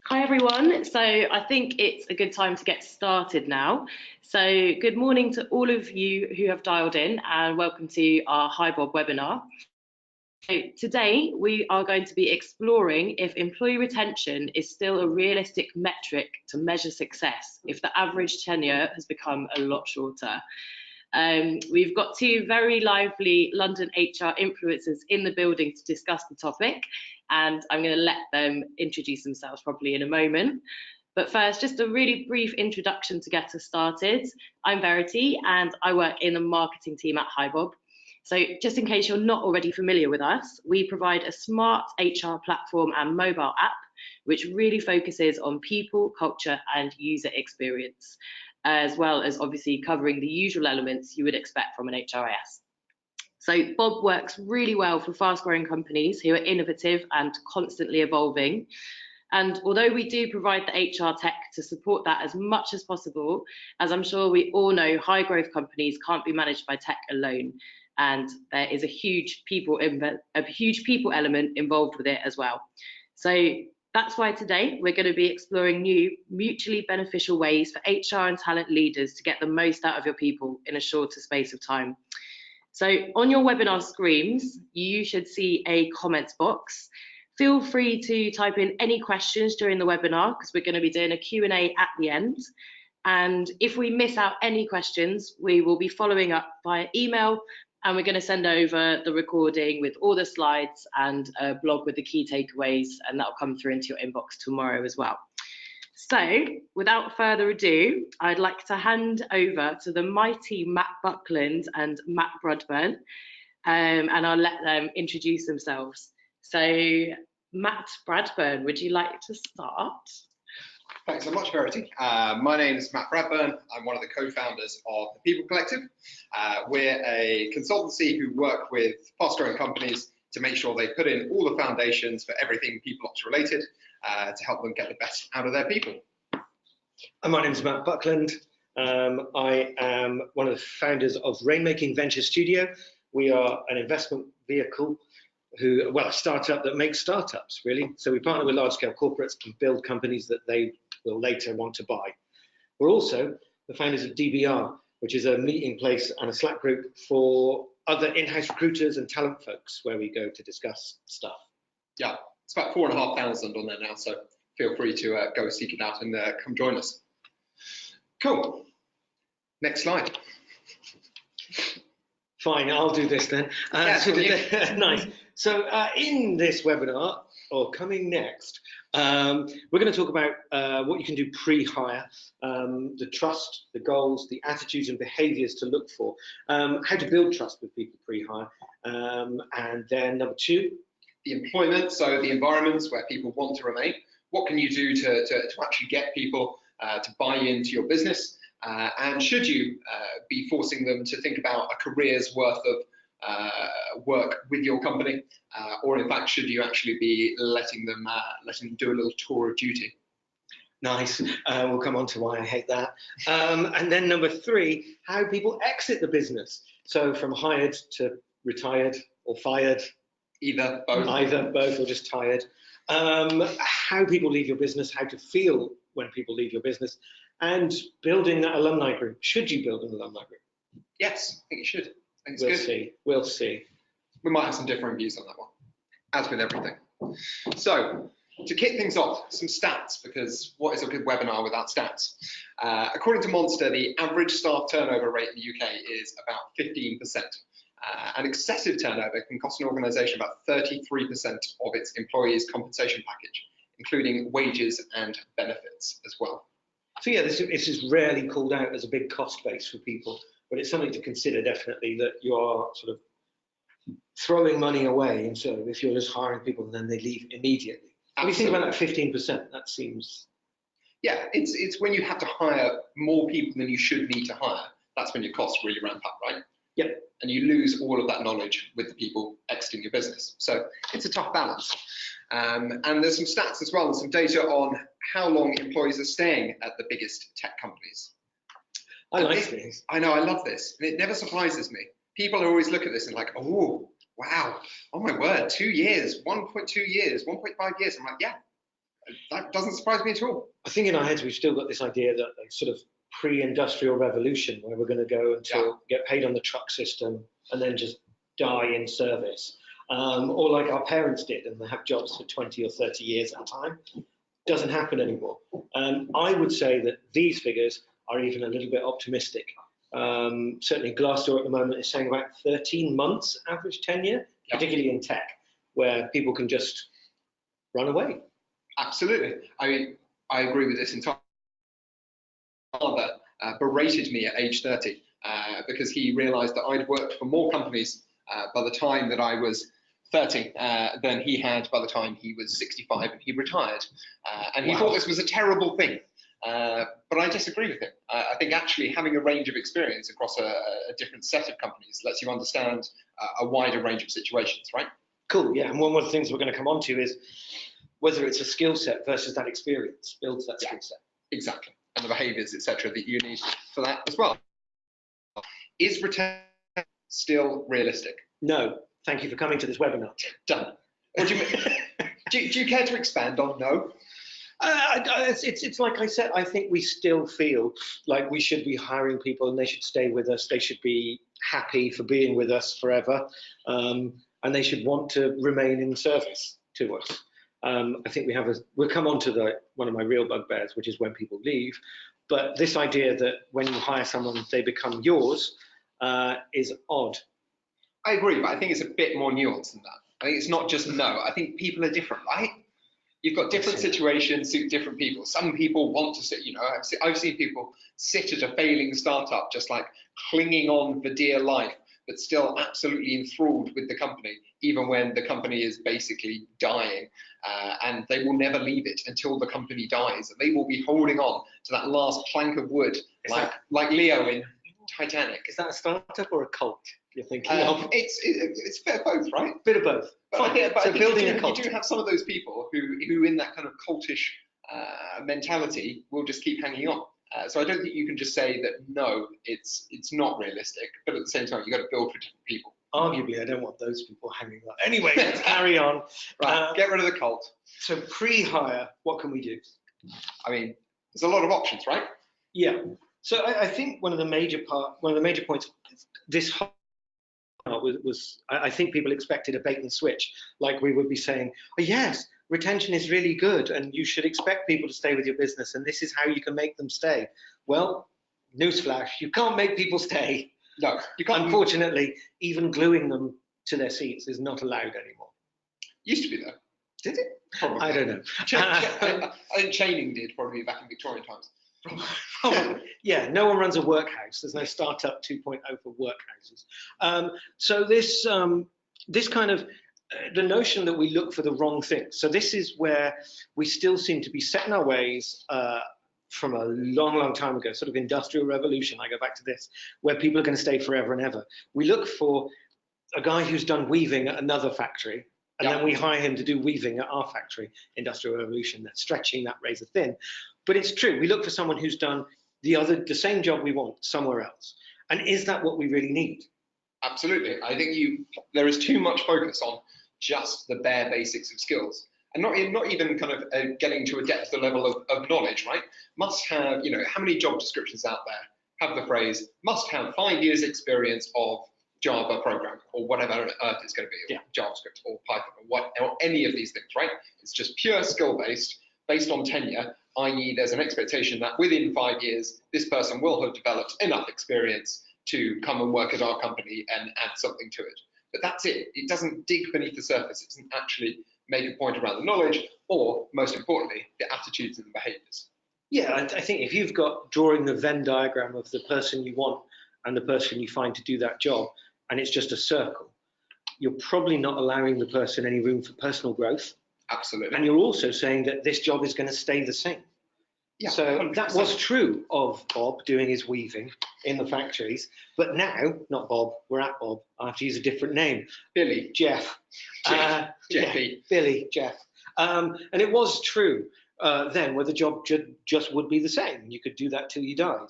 Hi everyone, so I think it's a good time to get started now. So good morning to all of you who have dialed in and welcome to our HiBob webinar. So today we are going to be exploring if employee retention is still a realistic metric to measure success if the average tenure has become a lot shorter. We've got two very lively London HR influencers in the building to discuss the topic, and I'm going to let them introduce themselves probably in a moment. But first, just a really brief introduction to get us started. I'm Verity and I work in the marketing team at HiBob. So just in case you're not already familiar with us, we provide a smart HR platform and mobile app, which really focuses on people, culture and user experience, as well as obviously covering the usual elements you would expect from an HRIS. So Bob works really well for fast-growing companies who are innovative and constantly evolving. And although we do provide the HR tech to support that as much as possible, as I'm sure we all know, high-growth companies can't be managed by tech alone. And there is a huge people element involved with it as well. So that's why today we're going to be exploring new mutually beneficial ways for HR and talent leaders to get the most out of your people in a shorter space of time. So on your webinar screens, you should see a comments box. Feel free to type in any questions during the webinar because we're going to be doing a Q&A at the end. And if we miss out any questions, we will be following up via email, and we're going to send over the recording with all the slides and a blog with the key takeaways, and that'll come through into your inbox tomorrow as well. So without further ado, I'd like to hand over to the mighty Matt Buckland and Matt Bradburn, and I'll let them introduce themselves. So Matt Bradburn, would you like to start? Thanks so much, Verity. My name is Matt Bradburn. I'm one of the co-founders of the People Collective. We're a consultancy who work with fast-growing companies to make sure they put in all the foundations for everything people ops related to help them get the best out of their people. And my name is Matt Buckland. I am one of the founders of Rainmaking Venture Studio. We are an investment vehicle a startup that makes startups, really. So we partner with large-scale corporates and build companies that they will later want to buy. We're also the founders of DBR, which is a meeting place and a Slack group for other in-house recruiters and talent folks where we go to discuss stuff. Yeah, it's about 4,500 on there now, so feel free to go seek it out and come join us. Cool. Next slide. Fine, I'll do this then. Nice. So in this webinar, or coming next, we're going to talk about what you can do pre-hire, the trust, the goals, the attitudes and behaviours to look for, how to build trust with people pre-hire, and then number two, the employment, so the environments where people want to remain. What can you do to actually get people to buy into your business? And should you be forcing them to think about a career's worth of work with your company, or in fact, should you actually be letting them do a little tour of duty? Nice. We'll come on to why I hate that. And then number three, how people exit the business. So from hired to retired or fired. Either, both. Either, both, or just tired. How people leave your business, how to feel when people leave your business, and building that alumni group. Should you build an alumni group? Yes, I think you should. I think it's we'll good. See. We'll see. We might have some different views on that one, as with everything. So, to kick things off, some stats, because what is a good webinar without stats? According to Monster, the average staff turnover rate in the UK is about 15%. And excessive turnover can cost an organisation about 33% of its employees' compensation package, including wages and benefits as well. So yeah, this is rarely called out as a big cost base for people, but it's something to consider definitely, that you are sort of throwing money away. And so if you're just hiring people and then they leave immediately. What do you think about that 15%? That seems... Yeah, it's when you have to hire more people than you should need to hire. That's when your costs really ramp up, right? Yep. And you lose all of that knowledge with the people exiting your business. So it's a tough balance. And there's some stats as well, and some data on how long employees are staying at the biggest tech companies. I like this. I know, I love this. And it never surprises me. People always look at this and like, oh, wow, oh my word, 2 years, 1.2 years, 1.5 years. I'm like, yeah, That doesn't surprise me at all. I think in our heads we've still got this idea that like, sort of pre-industrial revolution, where we're going to go until get paid on the truck system and then just die in service, or like our parents did and they have jobs for 20 or 30 years at a time. Doesn't happen anymore. I would say that these figures are even a little bit optimistic. Certainly Glassdoor at the moment is saying about 13 months average tenure, particularly in tech, where people can just run away. Absolutely. I mean, I agree with this entirely. My father berated me at age 30 because he realized that I'd worked for more companies by the time that I was 30 than he had by the time he was 65 and he retired. And he thought this was a terrible thing. But I disagree with him. I think actually having a range of experience across a different set of companies lets you understand a wider range of situations, right? Cool, yeah. And one of the things we're going to come on to is whether it's a skill set versus that experience builds that skill set. Exactly. And the behaviours, etc., that you need for that as well. Is retention still realistic? No. Thank you for coming to this webinar. Done. What do you mean? do you care to expand on no? It's like I said, I think we still feel like we should be hiring people and they should stay with us. They should be happy for being with us forever. And they should want to remain in service to us. I think we'll come on to one of my real bugbears, which is when people leave. But this idea that when you hire someone, they become yours is odd. I agree, but I think it's a bit more nuanced than that. I think it's not just no. I think people are different, right? You've got different situations suit different people. Some people want to sit, I've seen people sit at a failing startup just like clinging on for dear life, but still absolutely enthralled with the company, even when the company is basically dying. And they will never leave it until the company dies. And they will be holding on to that last plank of wood, like Leo in Titanic. Is that a startup or a cult? You're thinking it's a bit of both, right? Bit of both. But I think building a cult. You do have some of those people who in that kind of cultish mentality will just keep hanging on. So I don't think you can just say that no, it's not realistic. But at the same time, you've got to build for different people. Arguably, I don't want those people hanging on. Anyway, let's carry on. Right, get rid of the cult. So pre-hire, what can we do? I mean, there's a lot of options, right? Yeah. So I think one of the major points, this was I think people expected a bait and switch, like we would be saying, oh, yes, retention is really good and you should expect people to stay with your business and this is how you can make them stay. Well, newsflash, you can't make people stay. No, you can't. Unfortunately, even gluing them to their seats is not allowed anymore. Used to be though. Did it? Probably. I don't know. I think chaining did probably back in Victorian times. Yeah, no one runs a workhouse. There's no startup 2.0 for workhouses. So this kind of the notion that we look for the wrong thing. So this is where we still seem to be set in our ways from a long time ago, sort of industrial revolution. I go back to this, where people are going to stay forever and ever. We look for a guy who's done weaving at another factory, and then we hire him to do weaving at our factory. Industrial revolution, that's stretching that razor thin. But it's true, we look for someone who's done the same job we want somewhere else. And is that what we really need? Absolutely. I think there is too much focus on just the bare basics of skills. And not even kind of getting to a depth or level of knowledge, right? Must have, how many job descriptions out there have the phrase, must have 5 years experience of Java programming or whatever on earth it's going to be, or JavaScript or Python or any of these things, right? It's just pure skill-based, based on tenure, i.e. there's an expectation that within 5 years, this person will have developed enough experience to come and work at our company and add something to it. But that's it. It doesn't dig beneath the surface. It doesn't actually make a point around the knowledge or, most importantly, the attitudes and the behaviours. Yeah, I think if you've got drawing the Venn diagram of the person you want and the person you find to do that job, and it's just a circle, you're probably not allowing the person any room for personal growth. Absolutely. And you're also saying that this job is going to stay the same. Yeah, so 100%. That was true of Bob doing his weaving in the factories, but now, not Bob, we're at Bob, I have to use a different name. Billy. Jeff. Jeffy. Yeah, Billy, Jeff. And it was true then, where the job just would be the same. You could do that till you died.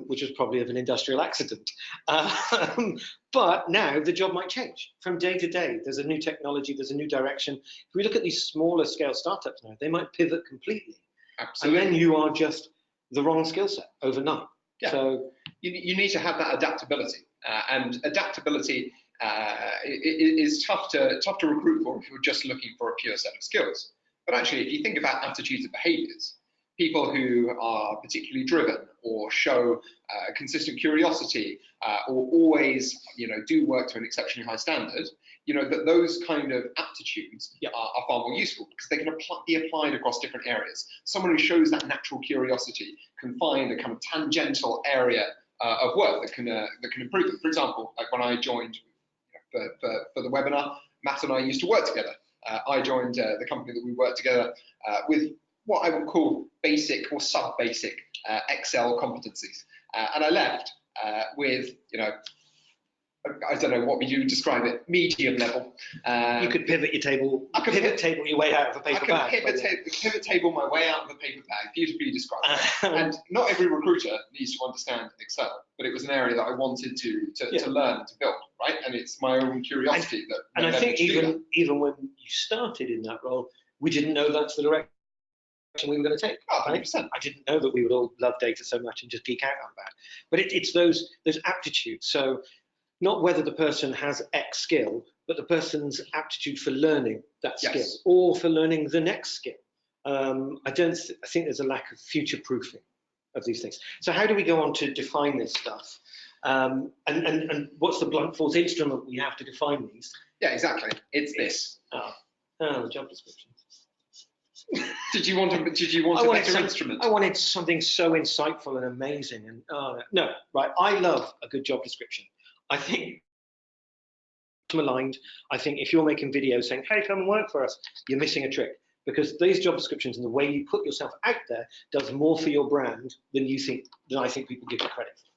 which was probably of an industrial accident. But now the job might change from day to day. There's a new technology, there's a new direction. If we look at these smaller scale startups now, they might pivot completely. Absolutely. And then you are just the wrong skill set overnight. Yeah. So you need to have that adaptability, and adaptability is tough to recruit for if you're just looking for a pure set of skills. But actually, if you think about attitudes and behaviours, people who are particularly driven or show consistent curiosity or always, do work to an exceptionally high standard, that those kind of aptitudes are far more useful because they can be applied across different areas. Someone who shows that natural curiosity can find a kind of tangential area of work that can improve them. For example, like when I joined for the webinar, Matt and I used to work together. I joined the company that we worked together with what I would call basic or sub-basic Excel competencies. And I left with, I don't know what would you describe it, medium level. you could pivot your table, table your way out of a paper bag. I can pivot table my way out of a paper bag, beautifully described. And not every recruiter needs to understand Excel, but it was an area that I wanted to learn and to build, right? And it's my own curiosity that. And I think even when you started in that role, we didn't know that's the direction we were going to take. Oh, 100%. Right? I didn't know that we would all love data so much and just geek out on that. But it's those aptitudes. So not whether the person has X skill, but the person's aptitude for learning that skill or for learning the next skill. I think there's a lack of future proofing of these things. So how do we go on to define this stuff? And what's the blunt force instrument we have to define these? Yeah, exactly. It's this. The job description. Did you want a better instrument? I wanted something so insightful and amazing. And no, right. I love a good job description. I think I'm aligned. I think if you're making videos saying, "Hey, come and work for us," you're missing a trick, because these job descriptions and the way you put yourself out there does more for your brand than I think people give you credit for.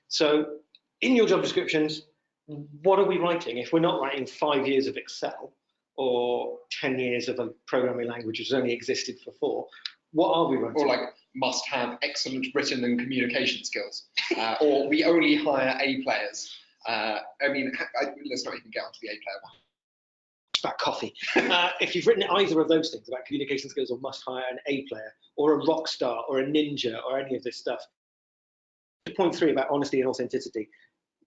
So, in your job descriptions, what are we writing? If we're not writing 5 years of Excel or 10 years of a programming language which has only existed for 4, what are we writing? Or like must have excellent written and communication skills, or we only hire A players. Let's not even get onto the A player one. It's about coffee. If you've written either of those things about communication skills or must hire an A player or a rock star or a ninja or any of this stuff. Point 3 about honesty and authenticity.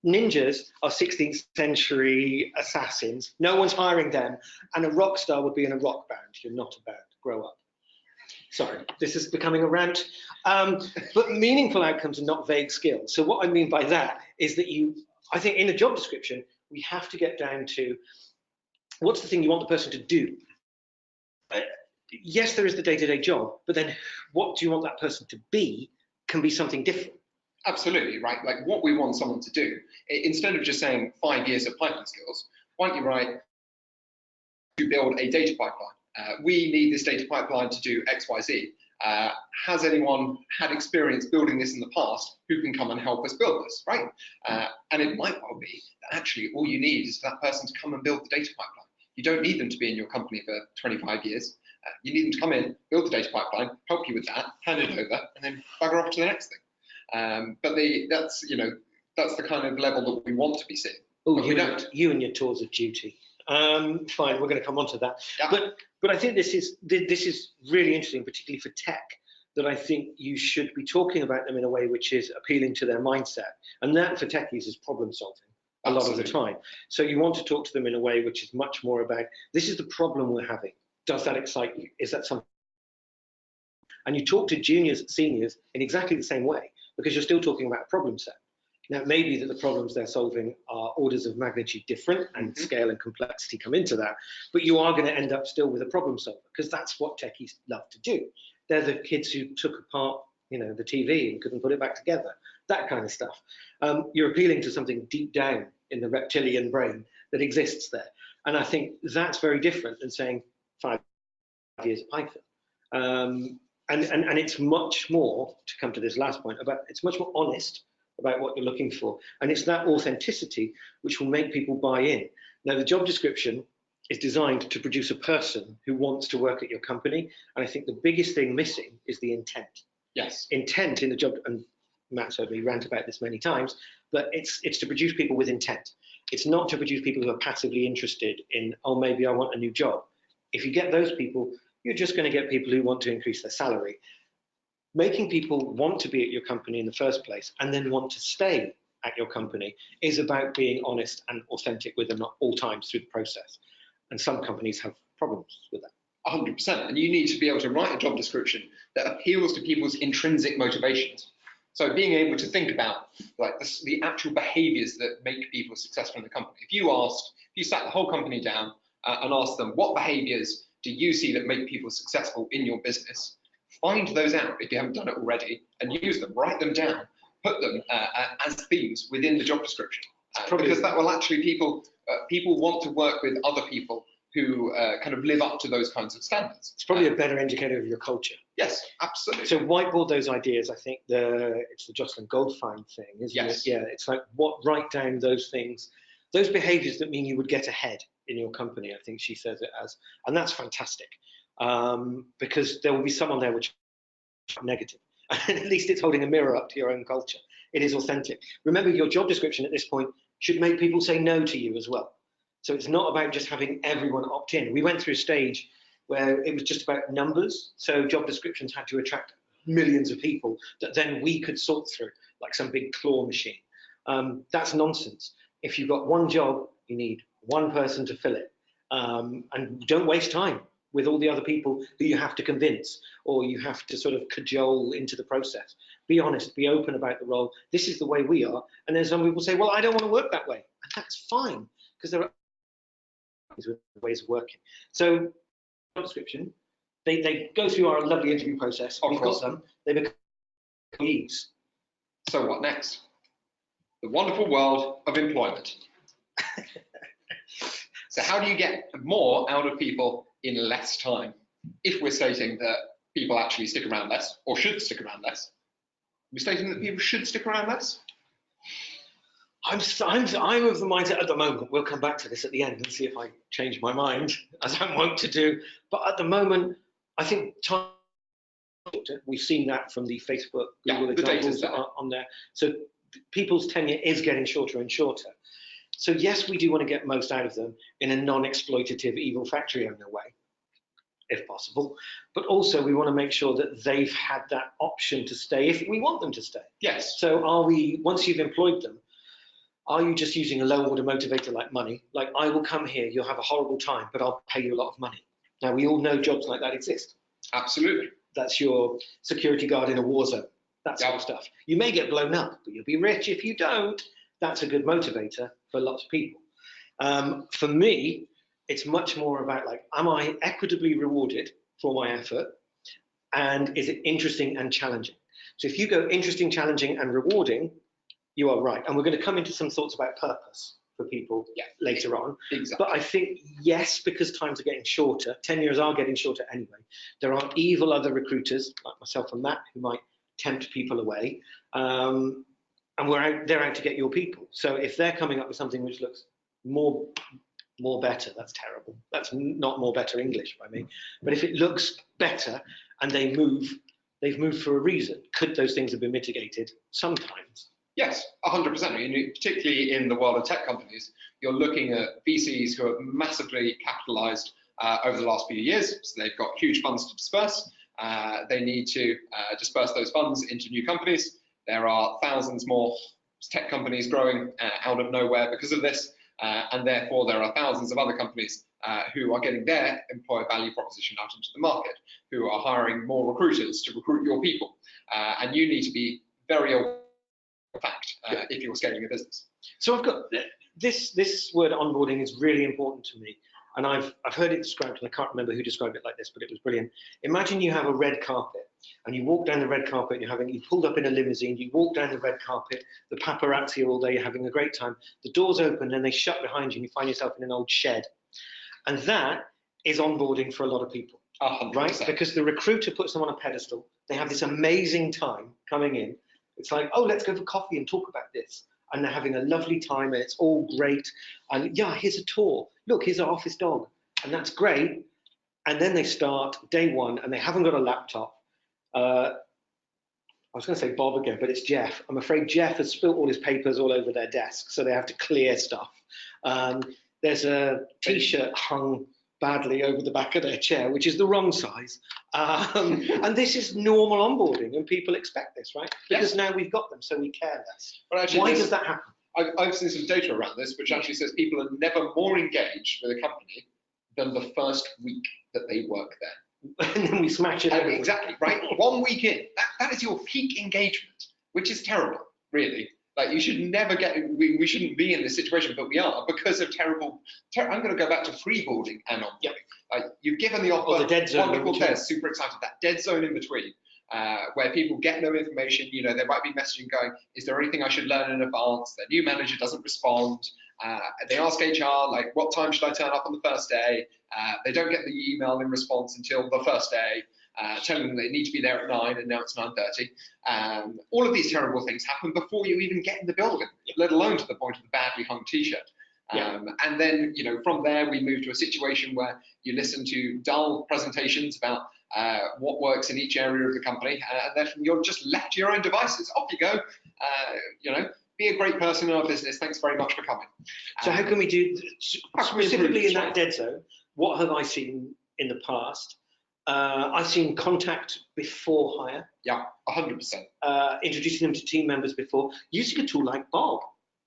Ninjas are 16th century assassins. No one's hiring them. And a rock star would be in a rock band. You're not a band. Grow up. Sorry, this is becoming a rant. But meaningful outcomes are not vague skills. So what I mean by that is that I think in a job description, we have to get down to what's the thing you want the person to do. Yes, there is the day-to-day job, but then what do you want that person to be can be something different. Absolutely, right? Like what we want someone to do, instead of just saying 5 years of Python skills, why don't you write to build a data pipeline? We need this data pipeline to do X, Y, Z. Has anyone had experience building this in the past who can come and help us build this, right? And it might well be that actually all you need is for that person to come and build the data pipeline. You don't need them to be in your company for 25 years. You need them to come in, build the data pipeline, help you with that, hand it over, and then bugger off to the next thing. But that's the kind of level that we want to be seeing. Oh, you and your tours of duty. Fine, we're going to come on to that. Yeah. But I think this is really interesting, particularly for tech, that I think you should be talking about them in a way which is appealing to their mindset. And that for techies is problem solving a lot of the time. So you want to talk to them in a way which is much more about, this is the problem we're having. Does that excite you? Is that something? And you talk to juniors, seniors in exactly the same way, because you're still talking about a problem set. Now, it may be that the problems they're solving are orders of magnitude different, and scale and complexity come into that, but you are going to end up still with a problem solver, because that's what techies love to do. They're the kids who took apart, the TV and couldn't put it back together, that kind of stuff. You're appealing to something deep down in the reptilian brain that exists there. And I think that's very different than saying 5 years of Python. And it's much more, to come to this last point, it's much more honest about what you're looking for. And it's that authenticity which will make people buy in. Now, the job description is designed to produce a person who wants to work at your company. And I think the biggest thing missing is the intent. Yes. Intent in the job, and Matt's heard me rant about this many times, but it's to produce people with intent. It's not to produce people who are passively interested in, oh, maybe I want a new job. If you get those people, you're just going to get people who want to increase their salary. Making people want to be at your company in the first place and then want to stay at your company is about being honest and authentic with them at all times through the process. And some companies have problems with that. 100%. And you need to be able to write a job description that appeals to people's intrinsic motivations. So being able to think about like the actual behaviors that make people successful in the company. If you sat the whole company down and asked them, what behaviors do you see that make people successful in your business? Find those out if you haven't done it already and use them, write them down, put them as themes within the job description. Because that will actually, people want to work with other people who kind of live up to those kinds of standards. It's probably a better indicator of your culture. Yes, absolutely. So whiteboard those ideas. I think it's the Jocelyn Goldfein thing, isn't it? Yeah, it's like write down those things, those behaviors that mean you would get ahead in your company, I think she says it as. And that's fantastic because there will be some on there which are negative. And at least it's holding a mirror up to your own culture. It is authentic. Remember, your job description at this point should make people say no to you as well. So it's not about just having everyone opt in. We went through a stage where it was just about numbers. So job descriptions had to attract millions of people that then we could sort through, like some big claw machine. That's nonsense. If you've got one job, you need one person to fill it. And don't waste time with all the other people who you have to convince or you have to sort of cajole into the process. Be honest, be open about the role. This is the way we are. And then some people say, well, I don't want to work that way. And that's fine, because there are ways of working. So job description, they go through our lovely interview process. We've got them, they become employees. So what next? The wonderful world of employment. So how do you get more out of people in less time? If we're stating that people actually stick around less, or should stick around less, we're stating that people should stick around less? I'm of the mindset at the moment, we'll come back to this at the end and see if I change my mind, as I'm wont to do. But at the moment, I think time, we've seen that from the Facebook, Google examples on there. So people's tenure is getting shorter and shorter. So yes, we do want to get most out of them in a non-exploitative evil factory owner way, if possible. But also we want to make sure that they've had that option to stay if we want them to stay. Yes. So once you've employed them, are you just using a low order motivator like money? Like, I will come here, you'll have a horrible time, but I'll pay you a lot of money. Now, we all know jobs like that exist. Absolutely. That's your security guard in a war zone, that sort of stuff. You may get blown up, but you'll be rich if you don't. That's a good motivator for lots of people. For me, it's much more about, like, am I equitably rewarded for my effort? And is it interesting and challenging? So if you go interesting, challenging, and rewarding, you are right. And we're going to come into some thoughts about purpose for people later on. Exactly. But I think, yes, because times are getting shorter, tenures are getting shorter anyway, there are evil other recruiters, like myself and Matt, who might tempt people away. And they're out to get your people. So if they're coming up with something which looks more better, that's terrible. That's not more better English by me. But if it looks better and they've moved for a reason, could those things have been mitigated? Sometimes. Yes, 100%. I mean, particularly in the world of tech companies, you're looking at VCs who have massively capitalized over the last few years. So they've got huge funds to disperse. They need to disperse those funds into new companies. There are thousands more tech companies growing out of nowhere because of this. And therefore, there are thousands of other companies who are getting their employer value proposition out into the market, who are hiring more recruiters to recruit your people. And you need to be very aware of fact if you're scaling a business. So I've got this word onboarding is really important to me. And I've heard it described, and I can't remember who described it like this, but it was brilliant. Imagine you have a red carpet, and you walk down the red carpet, you pulled up in a limousine, you walk down the red carpet, the paparazzi are all there, you're having a great time. The doors open, and they shut behind you, and you find yourself in an old shed. And that is onboarding for a lot of people, 100%. right? Because the recruiter puts them on a pedestal. They have this amazing time coming in. It's like, oh, let's go for coffee and talk about this. And they're having a lovely time, and it's all great. And yeah, here's a tour. Look, here's our office dog. And that's great. And then they start day one, and they haven't got a laptop. I was going to say Bob again, but it's Jeff. I'm afraid Jeff has spilt all his papers all over their desk, so they have to clear stuff. There's a T-shirt hung badly over the back of their chair, which is the wrong size. And this is normal onboarding, and people expect this, right? Because now we've got them, so we care less. But actually, why does that happen? I've seen some data around this, which actually says people are never more engaged with a company than the first week that they work there. And then we smash it. Exactly, right? 1 week in, that is your peak engagement, which is terrible, really. Like, you should never we shouldn't be in this situation, but we are, because of terrible, I'm going to go back to pre-boarding and onboarding. Yep. Like, you've given the offer, the dead zone wonderful, they're super excited, that dead zone in between, where people get no information, you know, there might be messaging going, is there anything I should learn in advance? Their new manager doesn't respond. They ask HR, like, what time should I turn up on the first day? They don't get the email in response until the first day. Telling them they need to be there at 9 and now it's 9:30. All of these terrible things happen before you even get in the building, let alone to the point of the badly hung t-shirt. And then, you know, from there we move to a situation where you listen to dull presentations about what works in each area of the company, and then you're just left to your own devices. Off you go. You know, be a great person in our business. Thanks very much for coming. So how can we do, specifically in that dead zone, what have I seen in the past? I've seen contact before hire. Yeah, 100%. Introducing them to team members before, using a tool like Bob,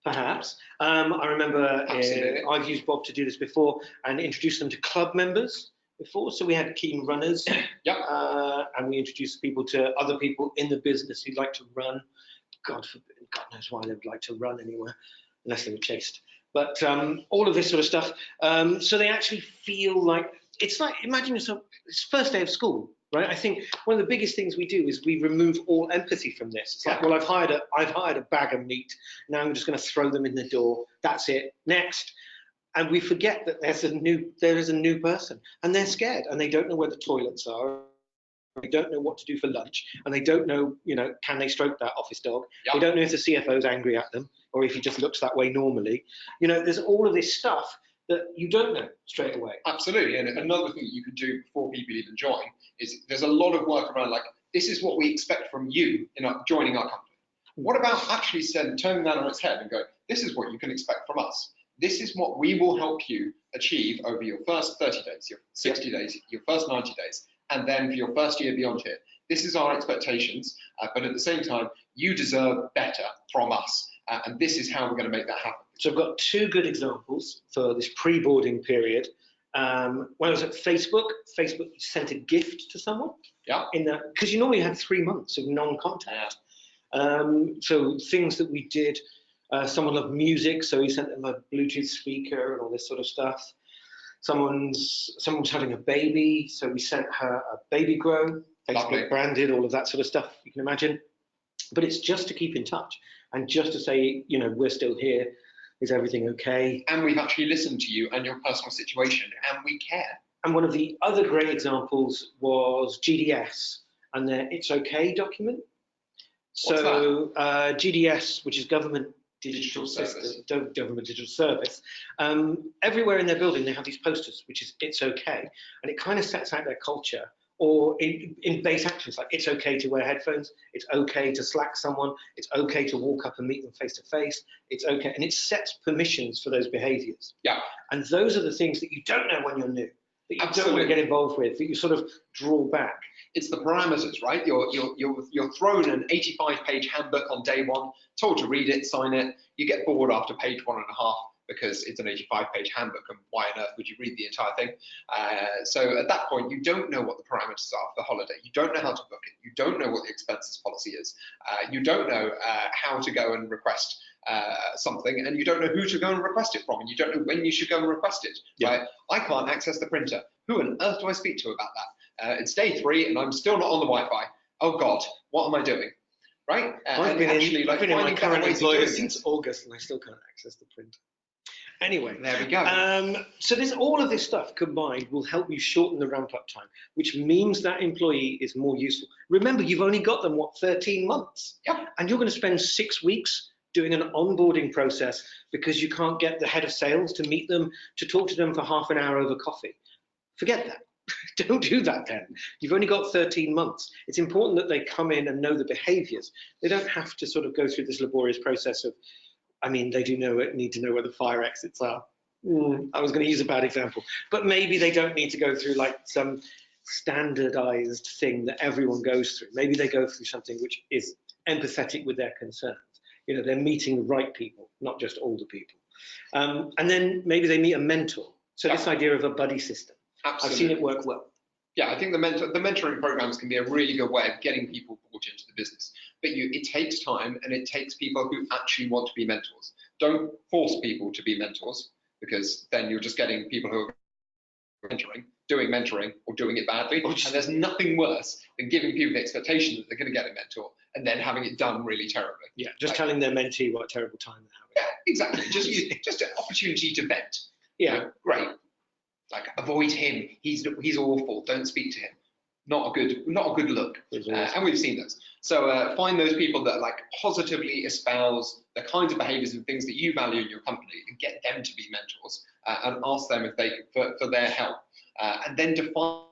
perhaps. I remember I've used Bob to do this before and introduced them to club members before. So we had keen runners, and we introduced people to other people in the business who'd like to run. God forbid, God knows why they would like to run anywhere, unless they were chased. But all of this sort of stuff. So they actually feel like, it's like, imagine yourself, it's first day of school, right? I think one of the biggest things we do is we remove all empathy from this. It's like, well, I've hired a bag of meat. Now I'm just going to throw them in the door. That's it. Next. And we forget that there is a new person, and they're scared, and they don't know where the toilets are. They don't know what to do for lunch, and they don't know, you know, can they stroke that office dog? They don't know if the CFO's angry at them, or if he just looks that way normally. You know, there's all of this stuff that you don't know straight away. Absolutely, and another thing that you can do before people even join is there's a lot of work around, like, this is what we expect from you in joining our company. What about actually turning that on its head and go, this is what you can expect from us. This is what we will help you achieve over your first 30 days, your 60 days, your first 90 days, and then for your first year beyond here. This is our expectations, but at the same time, you deserve better from us. And this is how we're going to make that happen. So I've got two good examples for this pre-boarding period. When I was at Facebook sent a gift to someone. Yeah. Because you normally had 3 months of non-contact. So things that we did, someone loved music, so we sent them a Bluetooth speaker and all this sort of stuff. Someone's having a baby, so we sent her a baby grow, Facebook branded, all of that sort of stuff you can imagine. But it's just to keep in touch and just to say, you know, we're still here. Is everything okay? And we've actually listened to you and your personal situation, and we care. And one of the other great examples was GDS and their It's Okay document. So GDS, which is Government Digital Government Digital Service, everywhere in their building they have these posters, which is It's Okay, and it kind of sets out their culture. Or in base actions, like it's okay to wear headphones, it's okay to Slack someone, it's okay to walk up and meet them face to face, it's okay, and it sets permissions for those behaviors. Yeah. And those are the things that you don't know when you're new, that you don't want to get involved with, that you sort of draw back. It's the parameters, right? You're thrown an 85-page handbook on day one, told to read it, sign it, you get bored after page 1.5. Because it's an 85-page handbook, and why on earth would you read the entire thing? So at that point, you don't know what the parameters are for the holiday. You don't know how to book it. You don't know what the expenses policy is. You don't know how to go and request something, and you don't know who to go and request it from, and you don't know when you should go and request it. Right? I can't access the printer. Who on earth do I speak to about that? It's day 3, and I'm still not on the Wi-Fi. Oh God, what am I doing? Right? I've been in my current employer since August, and I still can't access the printer. Anyway, there we go. So all of this stuff combined will help you shorten the ramp-up time, which means that employee is more useful. Remember, you've only got them, 13 months? Yep. And you're going to spend 6 weeks doing an onboarding process because you can't get the head of sales to meet them, to talk to them for half an hour over coffee. Forget that. Don't do that then. You've only got 13 months. It's important that they come in and know the behaviours. They don't have to sort of go through this laborious process of, I mean, they do need to know where the fire exits are. I was going to use a bad example, but maybe they don't need to go through like some standardized thing that everyone goes through. Maybe they go through something which is empathetic with their concerns. You know, they're meeting the right people, not just older people. And then maybe they meet a mentor. So this idea of a buddy system. Absolutely. I've seen it work well. Yeah, I think the mentoring programs can be a really good way of getting people brought into the business. But it takes time, and it takes people who actually want to be mentors. Don't force people to be mentors, because then you're just getting people who are doing mentoring or doing it badly. And there's nothing worse than giving people the expectation that they're going to get a mentor and then having it done really terribly. Yeah, just telling their mentee what a terrible time they're having. Yeah, exactly. Just an opportunity to vent. Yeah, you know, great. Like, avoid him. He's awful. Don't speak to him. Not a good look. And we've seen those. So find those people that like positively espouse the kinds of behaviours and things that you value in your company, and get them to be mentors, and ask them if they for their help, and then define what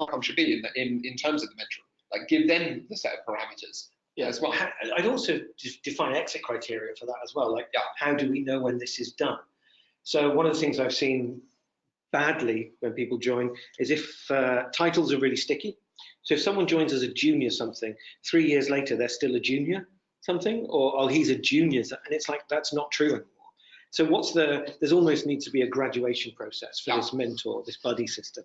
outcome should be in terms of the mentoring. Like, give them the set of parameters. Yeah, as well. I'd also define exit criteria for that as well. Like, how do we know when this is done? So one of the things I've seen badly when people join is if titles are really sticky. So if someone joins as a junior something, 3 years later they're still a junior something, or oh, he's a junior, and it's like, that's not true anymore. So there's almost needs to be a graduation process for this mentor, this buddy system,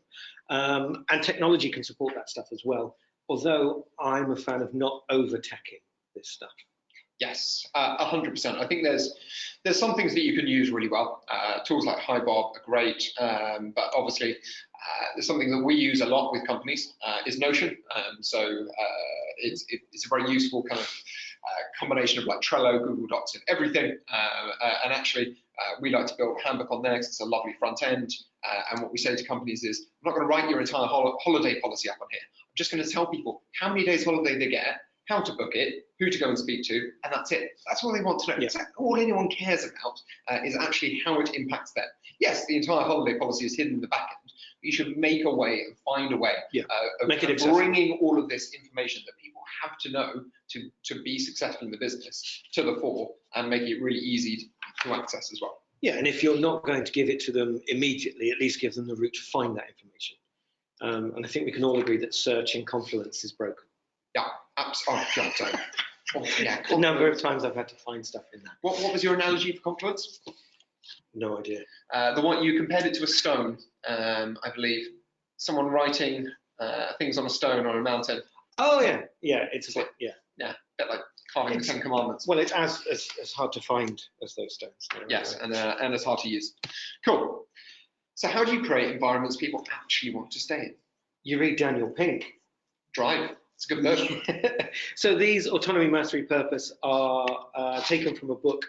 and technology can support that stuff as well. Although I'm a fan of not over-teching this stuff. Yes, 100%. I think there's some things that you can use really well. Tools like HiBob are great, but obviously there's something that we use a lot with companies is Notion. So it's a very useful kind of combination of like Trello, Google Docs, and everything. And actually, we like to build a handbook on there because it's a lovely front end. And what we say to companies is, I'm not going to write your entire holiday policy up on here. I'm just going to tell people how many days holiday they get, how to book it, who to go and speak to, and that's it. That's all they want to know. Yeah. All anyone cares about is actually how it impacts them. Yes, the entire holiday policy is hidden in the back end, but you should make a way and find a way of bringing all of this information that people have to know to be successful in the business to the fore, and make it really easy to access as well. Yeah, and if you're not going to give it to them immediately, at least give them the route to find that information. And I think we can all agree that search in Confluence is broken. Yeah, absolutely. The number of times I've had to find stuff in that. What was your analogy for Confluence? No idea. The one you compared it to a stone, I believe. Someone writing things on a stone on a mountain. Oh yeah, it's a bit, a bit like carving the Ten Commandments. Well, it's as hard to find as those stones. Yes, and as hard to use. Cool. So how do you create environments people actually want to stay in? You read Daniel Pink. Drive. It's a good book. So these autonomy, mastery, purpose are taken from a book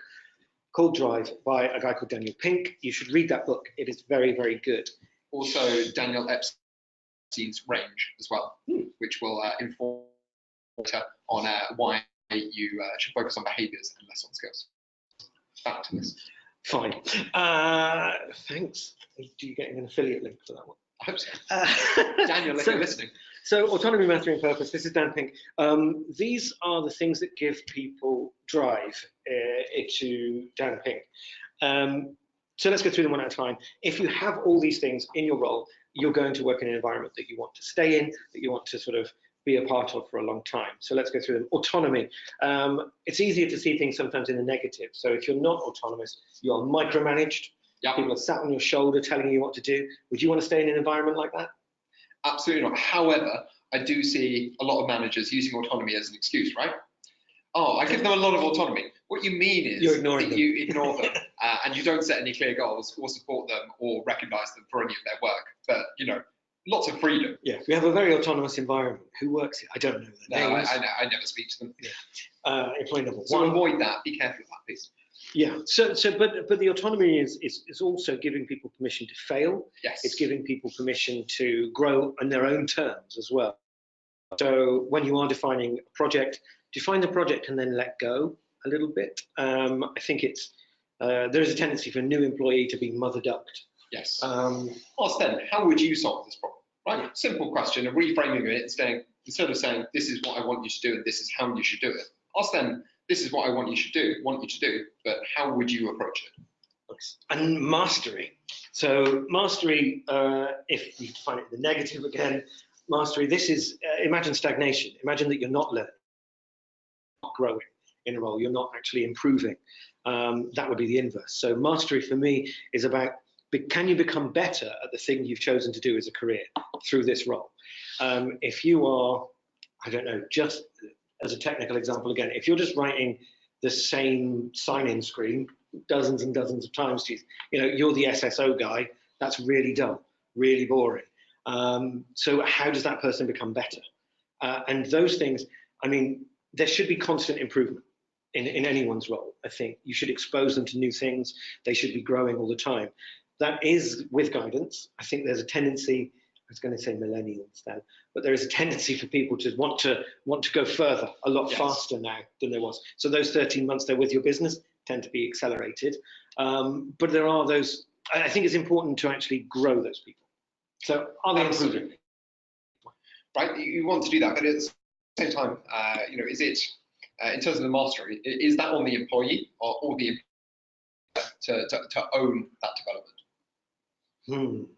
called Drive by a guy called Daniel Pink. You should read that book. It is very, very good. Also, Daniel Epstein's Range as well, which will inform on why you should focus on behaviours and less on skills. Back to this. Fine. Thanks. Do you get an affiliate link for that one? I hope so. Daniel, if you're listening. So autonomy, mastery, and purpose. This is Dan Pink. These are the things that give people drive to Dan Pink. So let's go through them one at a time. If you have all these things in your role, you're going to work in an environment that you want to stay in, that you want to sort of be a part of for a long time. So let's go through them. Autonomy. It's easier to see things sometimes in the negative. So if you're not autonomous, you are micromanaged. Yep. People are sat on your shoulder telling you what to do. Would you want to stay in an environment like that? Absolutely not. However, I do see a lot of managers using autonomy as an excuse, right? Oh, I give them a lot of autonomy. What you mean is that you ignore them and you don't set any clear goals or support them or recognise them for any of their work. But, you know, lots of freedom. Yeah, we have a very autonomous environment. Who works here? I don't know their names. I never speak to them. Yeah. Employee number one. So avoid that. Be careful of that, please. Yeah. But the autonomy is also giving people permission to fail. Yes. It's giving people permission to grow on their own terms as well. So when you are defining a project, define the project and then let go a little bit. I think it's there is a tendency for a new employee to be mother ducked. Yes. Ask them, how would you solve this problem? right? Simple question, and reframing it, saying, instead of saying, this is what I want you to do and this is how you should do it, ask them, this is what I want you to do, but how would you approach it? And mastery. So mastery, if you define it in the negative again, mastery, this is, imagine stagnation. Imagine that you're not learning, not growing in a role, you're not actually improving. That would be the inverse. So mastery for me is about, can you become better at the thing you've chosen to do as a career through this role? If you are, I don't know, just as a technical example again, if you're just writing the same sign-in screen dozens and dozens of times, you're the SSO guy, that's really dull, really boring. So how does that person become better? And those things, I mean, there should be constant improvement in anyone's role. I think you should expose them to new things. They should be growing all the time. That is with guidance. I think there's a tendency, I was going to say millennials then, but there is a tendency for people to want to go further a lot faster now than there was. So those 13 months they're with your business tend to be accelerated. But there are those, I think it's important to actually grow those people. So are they improving? Right, you want to do that, but at the same time, is it, in terms of the mastery, is that on the employee or the employer to own that development?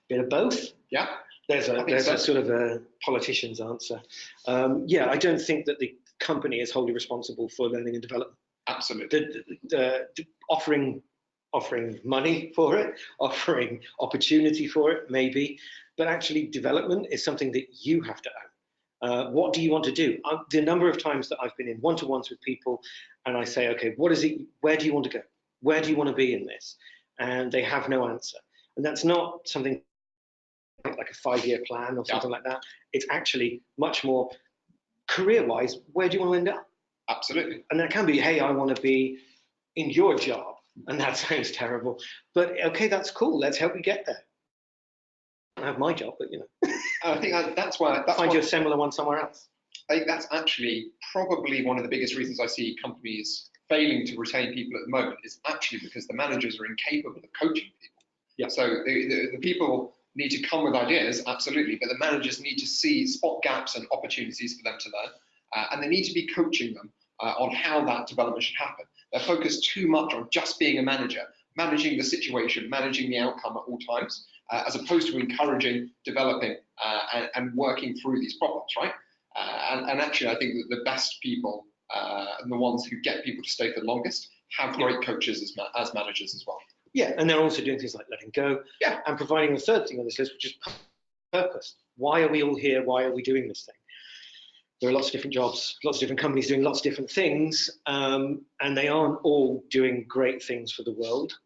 Bit of both. Yeah. There's a sort of a politician's answer. Yeah, I don't think that the company is wholly responsible for learning and development. Absolutely. Offering money for it, offering opportunity for it, maybe, but actually development is something that you have to own. What do you want to do? The number of times that I've been in one-to-ones with people and I say, okay, what is it? Where do you want to go? Where do you want to be in this? And they have no answer. And that's not something like a 5-year plan or something like that. It's actually much more career-wise, where do you want to end up? Absolutely. And that can be, hey, I want to be in your job. And that sounds terrible. But okay, that's cool. Let's help you get there. I have my job, but I think that's why. Find you a similar one somewhere else. I think that's actually probably one of the biggest reasons I see companies failing to retain people at the moment is actually because the managers are incapable of coaching people. Yeah. So the people need to come with ideas, absolutely, but the managers need to spot gaps and opportunities for them to learn, and they need to be coaching them on how that development should happen. They're focused too much on just being a manager, managing the situation, managing the outcome at all times, as opposed to encouraging, developing, and working through these problems, right? And actually, I think that the best people and the ones who get people to stay for the longest have great coaches as managers as well. Yeah, and they're also doing things like letting go, and providing the third thing on this list, which is purpose. Why are we all here? Why are we doing this thing? There are lots of different jobs, lots of different companies doing lots of different things, and they aren't all doing great things for the world.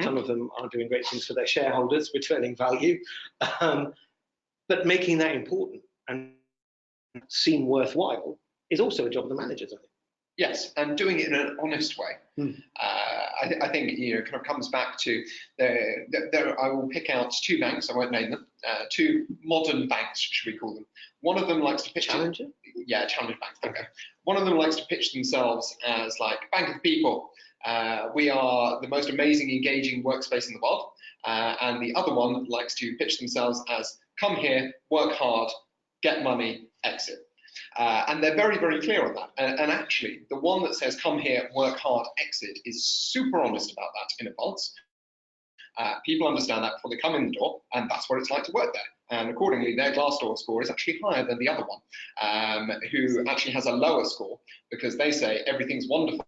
Some of them are doing great things for their shareholders, returning value, but making that important and seem worthwhile is also a job of the managers, I think. Yes, and doing it in an honest way. I think kind of comes back to I will pick out 2 banks, I won't name them, 2 modern banks, should we call them. One of them likes to pitch Challenger? Challenger Bank. Okay. One of them likes to pitch themselves as like Bank of the People. We are the most amazing, engaging workspace in the world. And the other one likes to pitch themselves as come here, work hard, get money, exit. And they're very, very clear on that. And actually, the one that says come here, work hard, exit is super honest about that in advance. People understand that before they come in the door, and that's what it's like to work there. And accordingly, their Glassdoor score is actually higher than the other one, who actually has a lower score because they say everything's wonderful,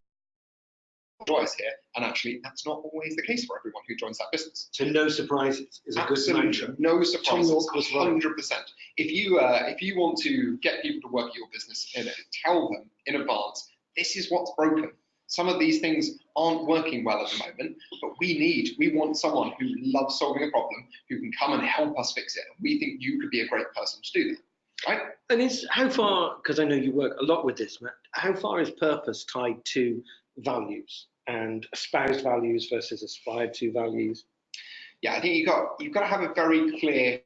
joyous here, and actually that's not always the case for everyone who joins that business. So no surprises is a good mantra. No surprises, was 100%. If you want to get people to work at your business, tell them in advance, this is what's broken. Some of these things aren't working well at the moment, but we want someone who loves solving a problem, who can come and help us fix it. And we think you could be a great person to do that, right? And how far, because I know you work a lot with this, Matt, how far is purpose tied to values and espoused values versus aspired to values? Yeah, I think you've got to have a very clear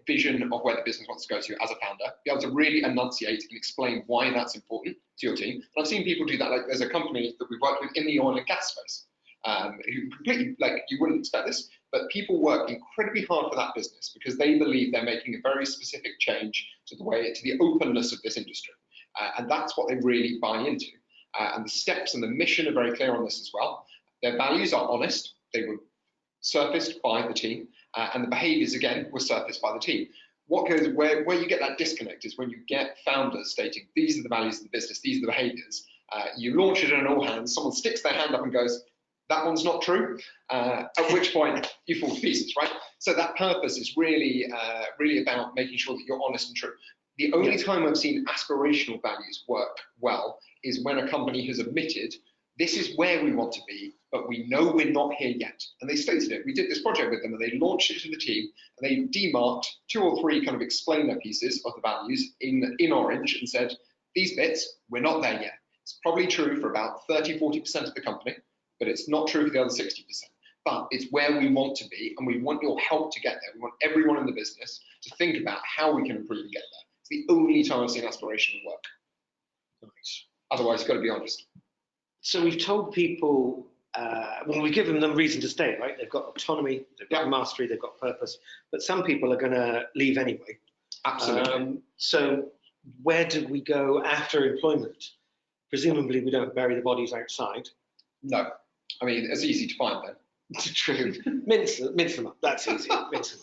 vision of where the business wants to go to as a founder, be able to really enunciate and explain why that's important to your team. And I've seen people do that. Like there's a company that we've worked with in the oil and gas space who completely, like you wouldn't expect this, but people work incredibly hard for that business because they believe they're making a very specific change to the openness of this industry. And that's what they really buy into. And the steps and the mission are very clear on this as well. Their values are honest. They were surfaced by the team, and the behaviors, again, were surfaced by the team. Where you get that disconnect is when you get founders stating, these are the values of the business, these are the behaviors. You launch it in all hands, someone sticks their hand up and goes, that one's not true, at which point you fall to pieces, right? So that purpose is really about making sure that you're honest and true. The only time I've seen aspirational values work well is when a company has admitted, this is where we want to be, but we know we're not here yet. And they stated it. We did this project with them and they launched it to the team and they demarked 2 or 3 kind of explainer pieces of the values in orange and said, these bits, we're not there yet. It's probably true for about 30–40% of the company, but it's not true for the other 60%. But it's where we want to be and we want your help to get there. We want everyone in the business to think about how we can improve and get there. It's the only time I've seen aspirational work. Nice. Otherwise, you've got to be honest. So we've told people, well, we've given them reason to stay, right? They've got autonomy, they've got mastery, they've got purpose, but some people are going to leave anyway. Absolutely. So where do we go after employment? Presumably we don't bury the bodies outside. No, I mean, it's easy to find then. True. mince them up, that's easy, mince them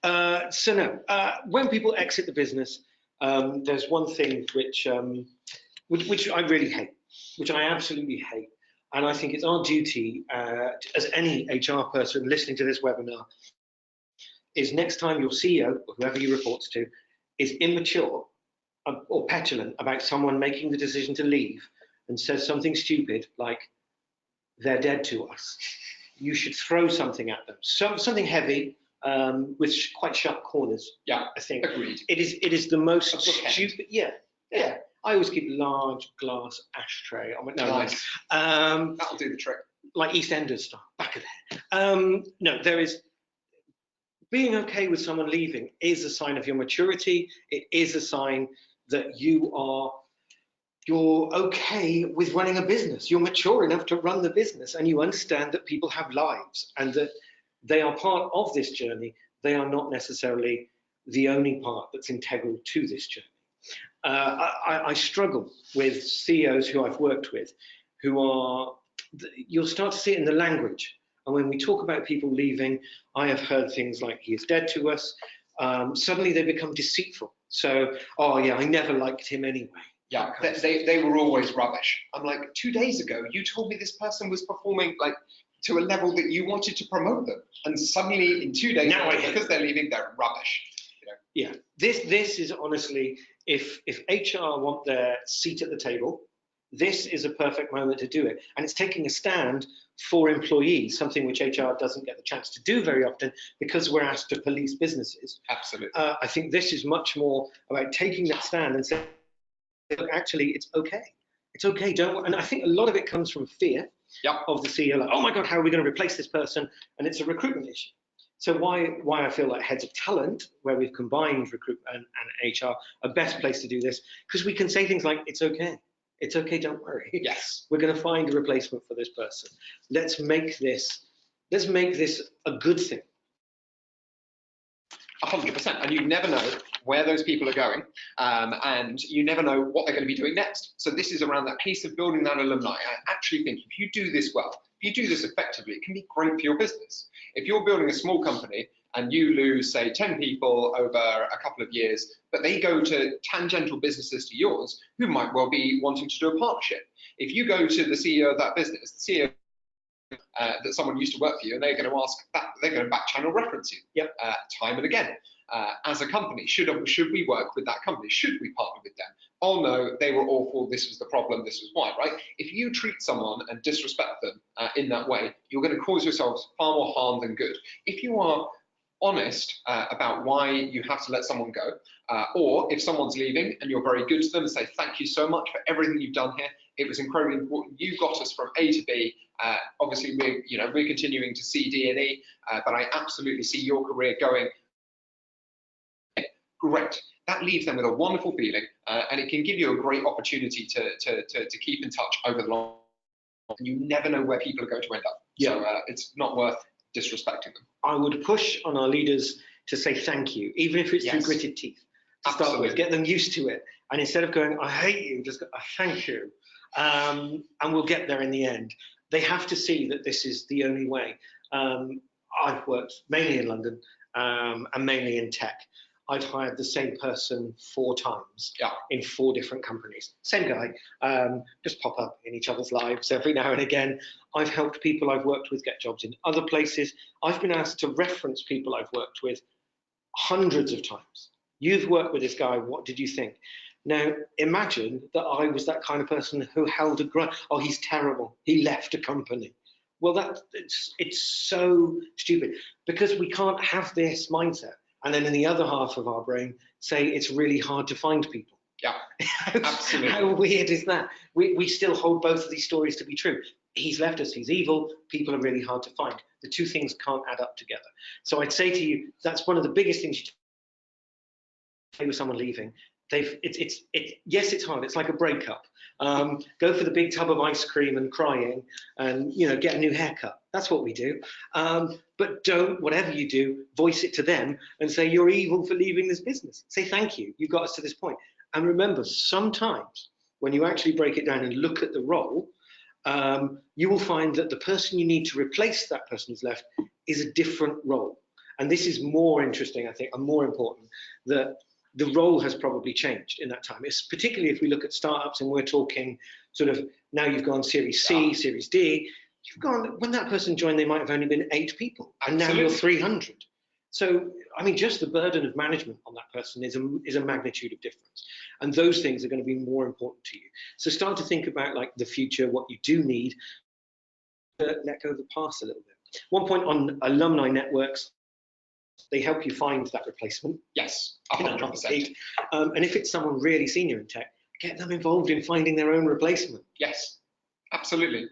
up. So no, when people exit the business, there's one thing which I really hate, which I absolutely hate. And I think it's our duty as any HR person listening to this webinar is next time your CEO, or whoever you report to, is immature or petulant about someone making the decision to leave and says something stupid like, they're dead to us, you should throw something at them, something heavy with quite sharp corners. Yeah, I think. Agreed. It is the most stupid. Yeah. I always keep a large glass ashtray on my nice. That'll do the trick. Like EastEnders style, back of the head. No, there is being okay with someone leaving is a sign of your maturity. It is a sign that you're okay with running a business. You're mature enough to run the business and you understand that people have lives and that they are part of this journey. They are not necessarily the only part that's integral to this journey. I struggle with CEOs who I've worked with who are, you'll start to see it in the language. And when we talk about people leaving, I have heard things like, he is dead to us. Suddenly they become deceitful. So, oh yeah, I never liked him anyway. Yeah, they were always rubbish. I'm like, 2 days ago, you told me this person was performing like to a level that you wanted to promote them. And suddenly in 2 days, now because they're leaving, they're rubbish. You know? Yeah, this is honestly, if HR want their seat at the table, this is a perfect moment to do it. And it's taking a stand for employees, something which HR doesn't get the chance to do very often because we're asked to police businesses. Absolutely. I think this is much more about taking that stand and saying, look, actually, it's okay. It's okay, don't. And I think a lot of it comes from fear of the CEO, like, oh my God, how are we going to replace this person? And it's a recruitment issue. So why I feel like heads of talent, where we've combined recruitment and HR, are best place to do this, because we can say things like, it's okay. It's okay, don't worry. Yes. We're going to find a replacement for this person. Let's make this a good thing. 100%. And you never know where those people are going, and you never know what they're going to be doing next. So this is around that piece of building that alumni. I actually think if you do this well, if you do this effectively, it can be great for your business. If you're building a small company and you lose, say, 10 people over a couple of years, but they go to tangential businesses to yours, who might well be wanting to do a partnership. If you go to the CEO of that business, the CEO that someone used to work for you, and they're going to ask that, they're going to back channel reference you time and again. As a company, should we work with that company? Should we partner with them? Oh no, they were awful, this was the problem, this was why, right? If you treat someone and disrespect them in that way, you're going to cause yourselves far more harm than good. If you are honest about why you have to let someone go, or if someone's leaving and you're very good to them and say, thank you so much for everything you've done here, it was incredibly important, you got us from A to B, obviously we're continuing to C, D and E, but I absolutely see your career going. Great. That leaves them with a wonderful feeling, and it can give you a great opportunity to keep in touch over the long. And you never know where people are going to end up. So it's not worth disrespecting them. I would push on our leaders to say thank you, even if it's through Yes. gritted teeth. To start with, get them used to it. And instead of going, I hate you, just go, I thank you. And we'll get there in the end. They have to see that this is the only way. I've worked mainly in London and mainly in tech. I've hired the same person 4 times in 4 different companies. Same guy, just pop up in each other's lives every now and again. I've helped people I've worked with get jobs in other places. I've been asked to reference people I've worked with hundreds of times. You've worked with this guy, what did you think? Now, imagine that I was that kind of person who held a grudge. Oh, he's terrible. He left a company. Well, it's so stupid because we can't have this mindset. And then in the other half of our brain, say it's really hard to find people. Yeah, absolutely. How weird is that? We still hold both of these stories to be true. He's left us, he's evil, people are really hard to find. The 2 things can't add up together. So I'd say to you, that's one of the biggest things you say with someone leaving. Yes, it's hard. It's like a breakup. Go for the big tub of ice cream and crying, and get a new haircut. That's what we do. But don't, whatever you do, voice it to them and say you're evil for leaving this business. Say thank you. You got us to this point. And remember, sometimes when you actually break it down and look at the role, you will find that the person you need to replace that person who's left is a different role. And this is more interesting, I think, and more important, that the role has probably changed in that time. It's particularly if we look at startups and we're talking sort of, now you've gone Series C, Series D, you've gone, when that person joined, they might have only been 8 people, and now you're 300. So, I mean, just the burden of management on that person is a magnitude of difference. And those things are going to be more important to you. So start to think about like the future, what you do need, let go of the past a little bit. One point on alumni networks, they help you find that replacement. Yes, 100%. And if it's someone really senior in tech, get them involved in finding their own replacement. Yes, absolutely.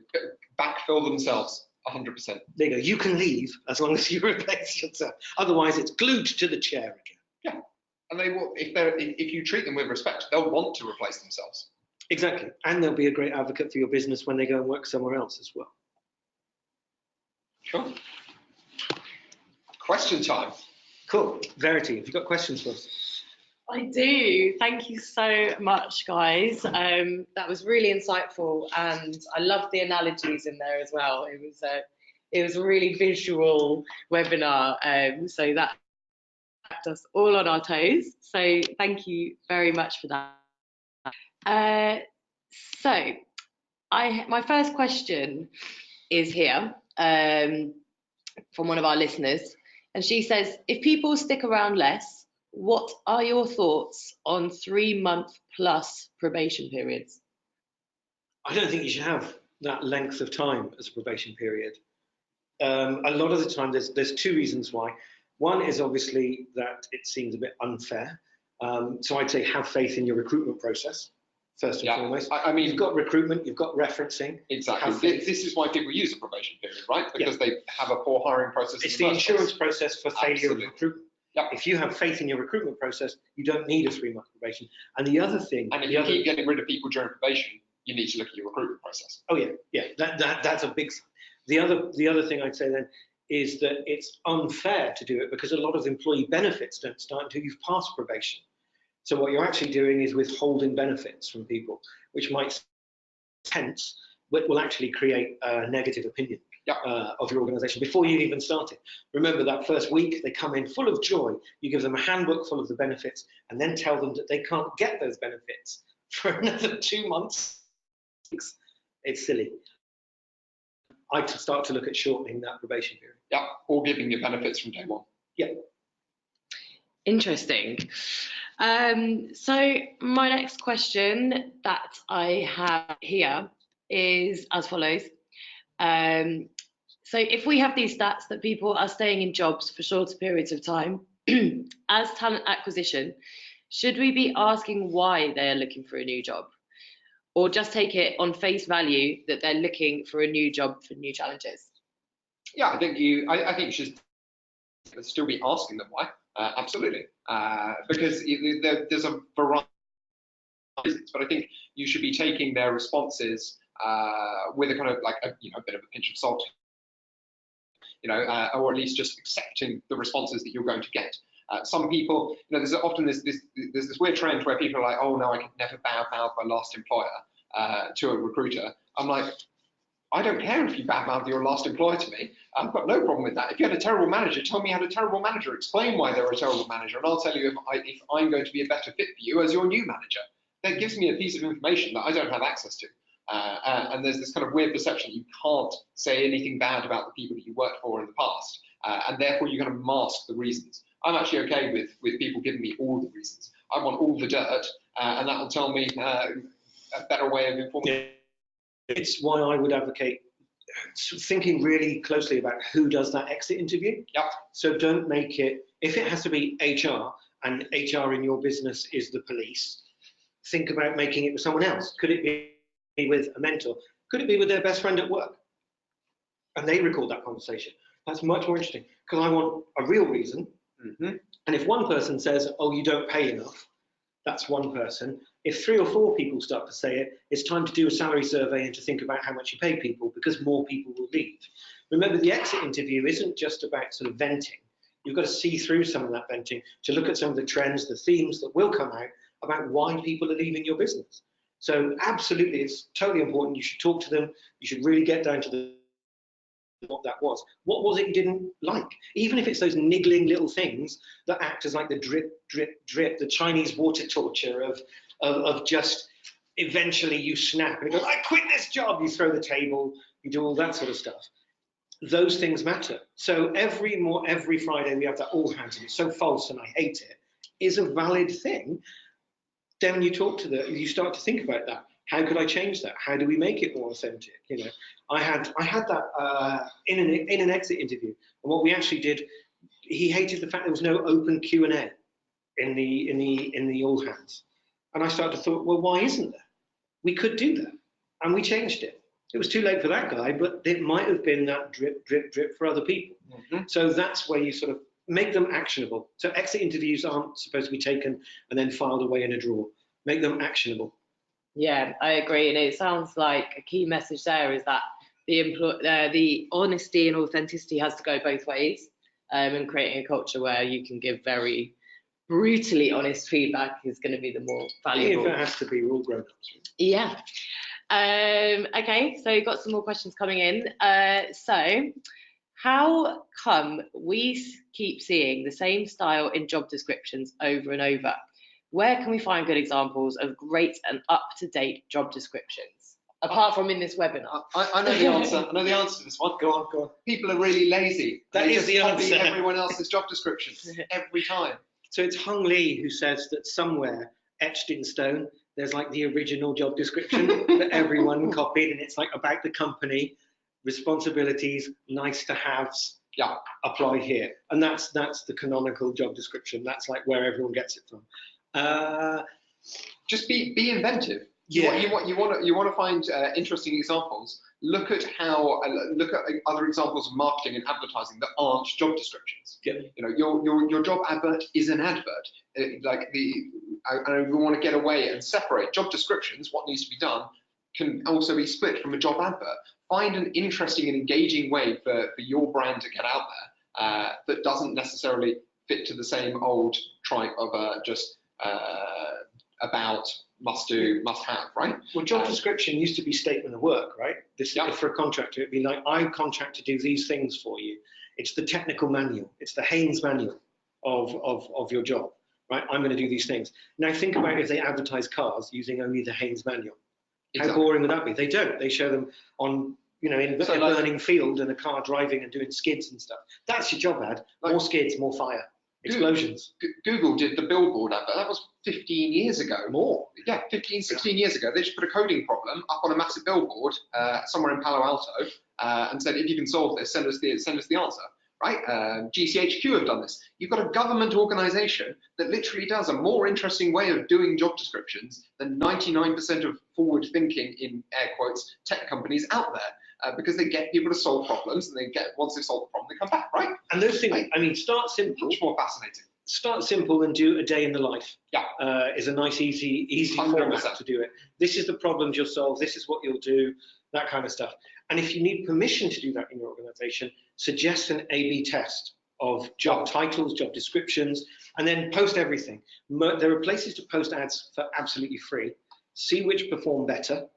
Backfill themselves, 100%. There you go. You can leave as long as you replace yourself. Otherwise, it's glued to the chair again. Yeah, and they will. If you treat them with respect, they'll want to replace themselves. Exactly, and they'll be a great advocate for your business when they go and work somewhere else as well. Cool. Question time. Cool. Verity, have you got questions for us? I do. Thank you so much, guys. That was really insightful, and I loved the analogies in there as well. It was a really visual webinar, so that kept us all on our toes. So thank you very much for that. So my first question is here from one of our listeners. And she says, if people stick around less, what are your thoughts on 3-month plus probation periods? I don't think you should have that length of time as a probation period. A lot of the time, there's 2 reasons why. One is obviously that it seems a bit unfair. So I'd say have faith in your recruitment process, first and foremost. I mean, you've got recruitment, you've got referencing. Exactly. This is why people use a probation period, right? Because they have a poor hiring process. It's the insurance process for failure of recruitment. Yep. If you have faith in your recruitment process, you don't need a 3-month probation. And the other thing, and if you keep getting rid of people during probation, you need to look at your recruitment process. Oh yeah, that's a big sign. The other thing I'd say then is that it's unfair to do it because a lot of employee benefits don't start until you've passed probation. So what you're actually doing is withholding benefits from people, which might tense, but will actually create a negative opinion of your organization before you even start it. Remember that first week, they come in full of joy. You give them a handbook full of the benefits and then tell them that they can't get those benefits for another 2 months. It's silly. I'd start to look at shortening that probation period. Yeah, or giving you benefits from day one. Yeah. Interesting. So my next question that I have here is as follows. So if we have these stats that people are staying in jobs for shorter periods of time, as talent acquisition, should we be asking why they're looking for a new job? Or just take it on face value that they're looking for a new job for new challenges? Yeah, I think you should still be asking them why. Absolutely, because there's a variety of reasons, but I think you should be taking their responses with a kind of like a bit of a pinch of salt. or at least just accepting the responses that you're going to get. Some people, there's often this weird trend where people are like, oh no, I could never badmouth my last employer to a recruiter. I'm like, I don't care if you badmouth your last employer to me. I've got no problem with that. If you had a terrible manager, tell me you had a terrible manager. Explain why they're a terrible manager, and I'll tell you if I'm going to be a better fit for you as your new manager. That gives me a piece of information that I don't have access to. And there's this kind of weird perception that you can't say anything bad about the people that you worked for in the past, and therefore you kind of mask the reasons. I'm actually okay with people giving me all the reasons. I want all the dirt, and that will tell me a better way of informing. Yeah. It's why I would advocate thinking really closely about who does that exit interview. Yep. So don't make it, if it has to be HR and HR in your business is the police, think about making it with someone else. Could it be with a mentor? Could it be with their best friend at work? And they record that conversation. That's much more interesting because I want a real reason. Mm-hmm. And if one person says, oh, you don't pay enough, that's one person. If 3 or 4 people start to say it, it's time to do a salary survey and to think about how much you pay people because more people will leave. Remember, the exit interview isn't just about sort of venting. You've got to see through some of that venting to look at some of the trends, the themes that will come out about why people are leaving your business. So absolutely, it's totally important. You should talk to them. You should really get down to what that was. What was it you didn't like? Even if it's those niggling little things that act as like the drip, drip, drip, the Chinese water torture of just eventually you snap and it goes, I quit this job. You throw the table, you do all that sort of stuff. Those things matter. So every Friday we have that all hands, and it's so false and I hate it, is a valid thing. Then you start to think about that. How could I change that? How do we make it more authentic? I had that in an exit interview, and what we actually did, he hated the fact there was no open Q&A in the all hands, and I started to thought, well, why isn't there? We could do that, and we changed it. It was too late for that guy, but it might have been that drip, drip, drip for other people. Mm-hmm. So that's where you sort of make them actionable. So exit interviews aren't supposed to be taken and then filed away in a drawer. Make them actionable. Yeah, I agree, and it sounds like a key message there is that the honesty and authenticity has to go both ways, and creating a culture where you can give very brutally honest feedback is going to be the more valuable. If it has to be, we're all grown-ups. Yeah. Okay, so you've got some more questions coming in. So how come we keep seeing the same style in job descriptions over and over? Where can we find good examples of great and up-to-date job descriptions, apart from in this webinar? I know the answer. I know the answer to this one. Go on. People are really lazy. That is the answer. Everyone else's job descriptions every time. So it's Hung Lee who says that somewhere etched in stone, there's like the original job description that everyone copied, and it's like about the company, responsibilities, nice to haves. Yeah, apply here, and that's the canonical job description. That's like where everyone gets it from. Just be inventive. Yeah. You want to find interesting examples. Look at other examples of marketing and advertising that aren't job descriptions. Yeah. Your job advert is an advert. I want to get away and separate job descriptions. What needs to be done can also be split from a job advert. Find an interesting and engaging way for your brand to get out there that doesn't necessarily fit to the same old tripe of just about, must do, must have, right? Well, job description used to be statement of work, right? For a contractor, it'd be like, I contract to do these things for you. It's the technical manual. It's the Haynes manual of your job, right? I'm going to do these things. Now think about if they advertise cars using only the Haynes manual. How boring would that be? They don't. They show them on, in a burning field and a car driving and doing skids and stuff. That's your job ad. More skids, more fire. Explosions. Google did the billboard advert. That was 15 years ago. More. Yeah, 15, 16 years ago. They just put a coding problem up on a massive billboard somewhere in Palo Alto and said, if you can solve this, send us the answer. Right? GCHQ have done this. You've got a government organization that literally does a more interesting way of doing job descriptions than 99% of forward thinking, in air quotes, tech companies out there. Because they get people to solve problems, and once they solve the problem, they come back, right? And those things, start simple. Much more fascinating. Start simple and do a day in the life. Yeah. Is a nice, easy 100%. Format to do it. This is the problems you'll solve. This is what you'll do. that kind of stuff. And if you need permission to do that in your organization, suggest an A/B test of job titles, job descriptions, and then post everything. There are places to post ads for absolutely free. See which perform better,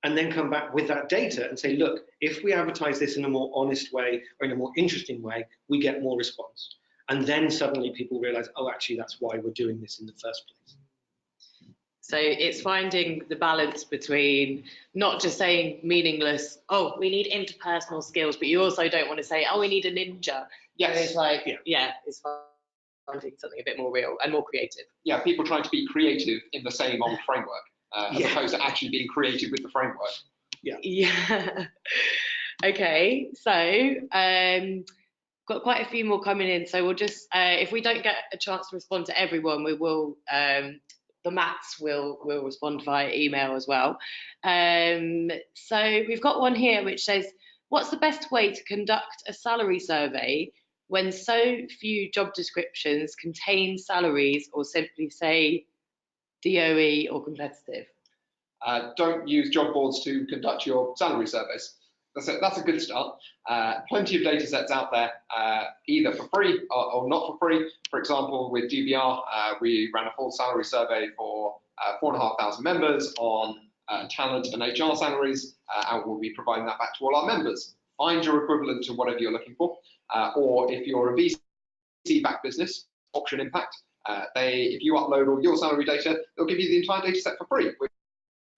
and then come back with that data and say, look, if we advertise this in a more honest way or in a more interesting way, we get more response. And then suddenly people realize, oh, actually, that's why we're doing this in the first place. So it's finding the balance between not just saying meaningless, oh, we need interpersonal skills, but you also don't want to say, oh, we need a ninja. Yes. So it's like, it's finding something a bit more real and more creative. Yeah, people trying to be creative in the same old framework, as opposed to actually being creative with the framework. Yeah. Okay, so got quite a few more coming in. So we'll just, if we don't get a chance to respond to everyone, we will, the Mats will respond via email as well. So we've got one here which says, what's the best way to conduct a salary survey when so few job descriptions contain salaries or simply say DOE or competitive? Don't use job boards to conduct your salary surveys. That's a good start. Plenty of data sets out there, either for free or not for free. For example, with DBR, we ran a full salary survey for 4,500 members on talent and HR salaries, and we'll be providing that back to all our members. Find your equivalent to whatever you're looking for, or if you're a VC-backed business, Auction Impact, if you upload all your salary data, they'll give you the entire data set for free.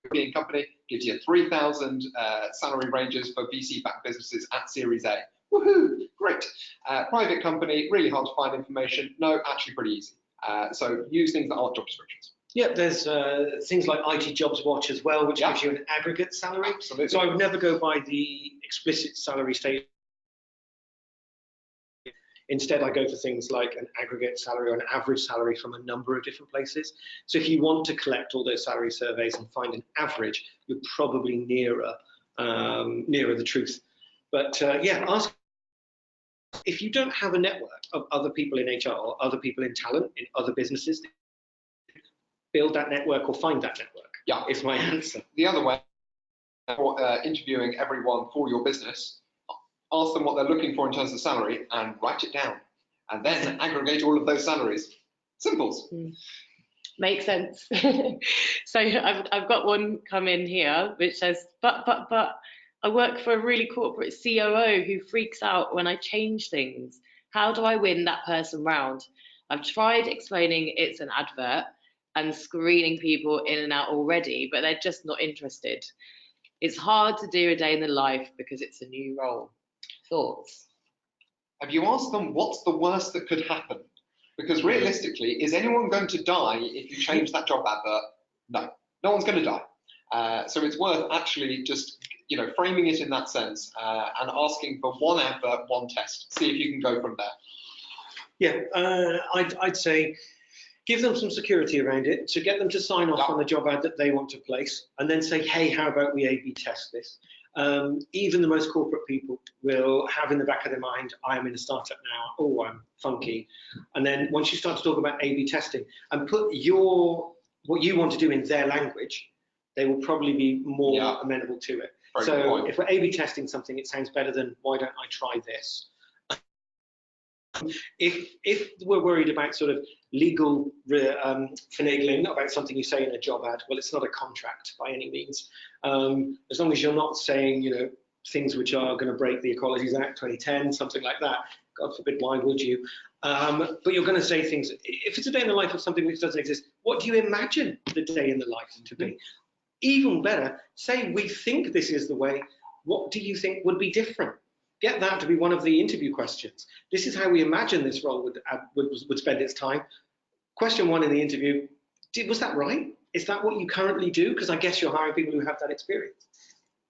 European company gives you 3,000 salary ranges for VC-backed businesses at Series A. Woohoo! Great. Private company, really hard to find information. No, actually pretty easy. So use things that aren't job descriptions. Yeah, there's things like IT Jobs Watch as well, which gives you an aggregate salary. Absolutely. So I would never go by the explicit salary statement. Instead, I go for things like an aggregate salary or an average salary from a number of different places. So if you want to collect all those salary surveys and find an average, you're probably nearer the truth. But ask if you don't have a network of other people in HR or other people in talent in other businesses, build that network or find that network. Yeah, is my answer. The other way, interviewing everyone for your business, ask them what they're looking for in terms of salary and write it down, and then aggregate all of those salaries. Simples. Makes sense. So I've got one come in here which says, but I work for a really corporate COO who freaks out when I change things. How do I win that person round? I've tried explaining it's an advert and screening people in and out already, but they're just not interested. It's hard to do a day in the life because it's a new role. Thoughts? Have you asked them what's the worst that could happen? Because realistically, is anyone going to die if you change that job advert? No, no one's going to die. So it's worth actually just framing it in that sense and asking for one advert, one test. See if you can go from there. Yeah, I'd say give them some security around it to get them to sign off on the job ad that they want to place, and then say, hey, how about we A/B test this? Even the most corporate people will have in the back of their mind, I am in a startup now, oh, I'm funky. And then once you start to talk about A/B testing and put what you want to do in their language, they will probably be more amenable to it. So if we're A/B testing something, it sounds better than, why don't I try this? If we're worried about sort of legal finagling about something you say in a job ad, well, it's not a contract by any means. As long as you're not saying, things which are going to break the Equalities Act 2010, something like that. God forbid, why would you? But you're going to say things. If it's a day in the life of something which doesn't exist, what do you imagine the day in the life to be? Even better, say we think this is the way. What do you think would be different? Get that to be one of the interview questions. This is how we imagine this role would spend its time. Question one in the interview, was that right? Is that what you currently do? Because I guess you're hiring people who have that experience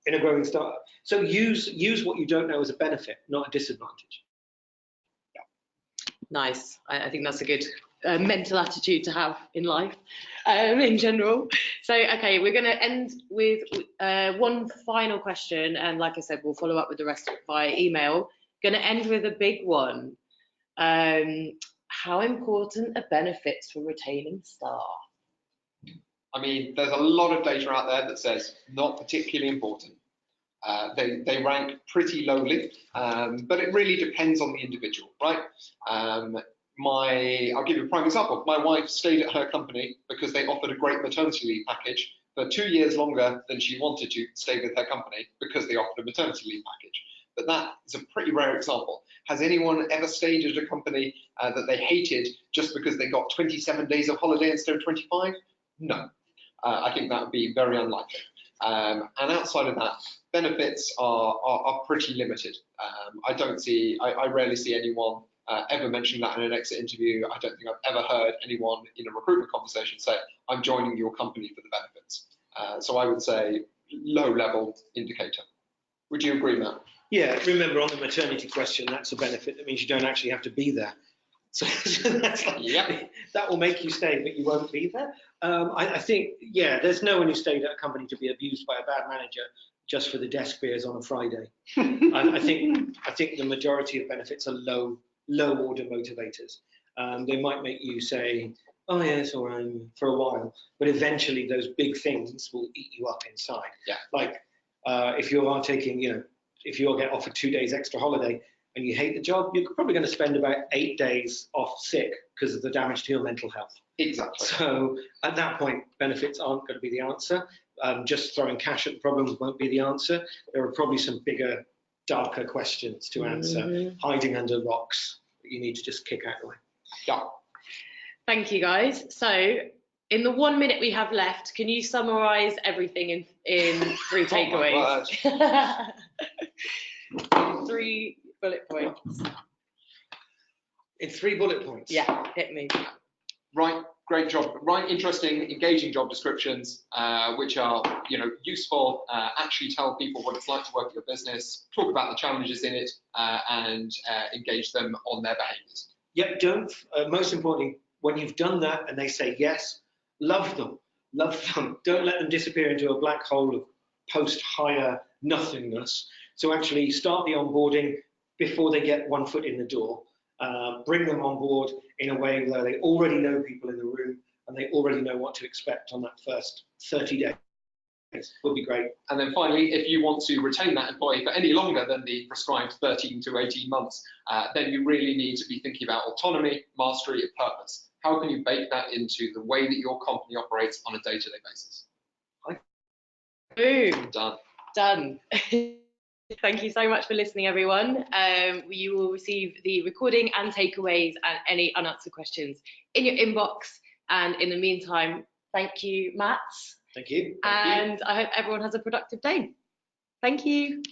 in a growing startup. So use what you don't know as a benefit, not a disadvantage. Yeah. Nice. I think that's a good mental attitude to have in life in general. So, okay, we're going to end with one final question. And like I said, we'll follow up with the rest via email. Going to end with a big one. How important are benefits for retaining staff? I mean, there's a lot of data out there that says not particularly important. They rank pretty lowly, but it really depends on the individual, right? I'll give you a prime example. My wife stayed at her company because they offered a great maternity leave package for 2 years longer than she wanted to stay with her company because they offered a maternity leave package. But that is a pretty rare example. Has anyone ever stayed at a company that they hated just because they got 27 days of holiday instead of 25? No. I think that would be very unlikely. And outside of that, benefits are pretty limited. I rarely see anyone ever mention that in an exit interview. I don't think I've ever heard anyone in a recruitment conversation say, I'm joining your company for the benefits. So I would say low level indicator. Would you agree, Matt? Yeah, remember on the maternity question, that's a benefit. That means you don't actually have to be there. So that's like, yep. That will make you stay, but you won't be there. I think, yeah, there's no one who stayed at a company to be abused by a bad manager just for the desk beers on a Friday. I think the majority of benefits are low order motivators. They might make you say, oh yeah, it's all right for a while, but eventually those big things will eat you up inside. Yeah. Like if you are taking, if you get offered 2 days extra holiday and you hate the job, you're probably going to spend about 8 days off sick because of the damage to your mental health. Exactly. So at that point, benefits aren't going to be the answer. Just throwing cash at the problem won't be the answer. There are probably some bigger, darker questions to answer, hiding under rocks that you need to just kick out the way. Yeah. Thank you, guys. So in the 1 minute we have left, can you summarise everything in 3 takeaways? In 3 bullet points. In 3 bullet points? Yeah, hit me. Right, great job. Write interesting, engaging job descriptions, which are useful. Actually tell people what it's like to work at your business. Talk about the challenges in it, and engage them on their behaviours. Yep. Don't. Most importantly, when you've done that and they say yes, love them. Love them. Don't let them disappear into a black hole of post-hire nothingness. So actually start the onboarding before they get 1 foot in the door. Bring them on board in a way where they already know people in the room and they already know what to expect on that first 30 days. Would be great. And then finally, if you want to retain that employee for any longer than the prescribed 13 to 18 months, then you really need to be thinking about autonomy, mastery, and purpose. How can you bake that into the way that your company operates on a day-to-day basis? Boom. Done. Done. Thank you so much for listening, everyone. You will receive the recording and takeaways and any unanswered questions in your inbox. And in the meantime, thank you, Matt. Thank you. And I hope everyone has a productive day. Thank you.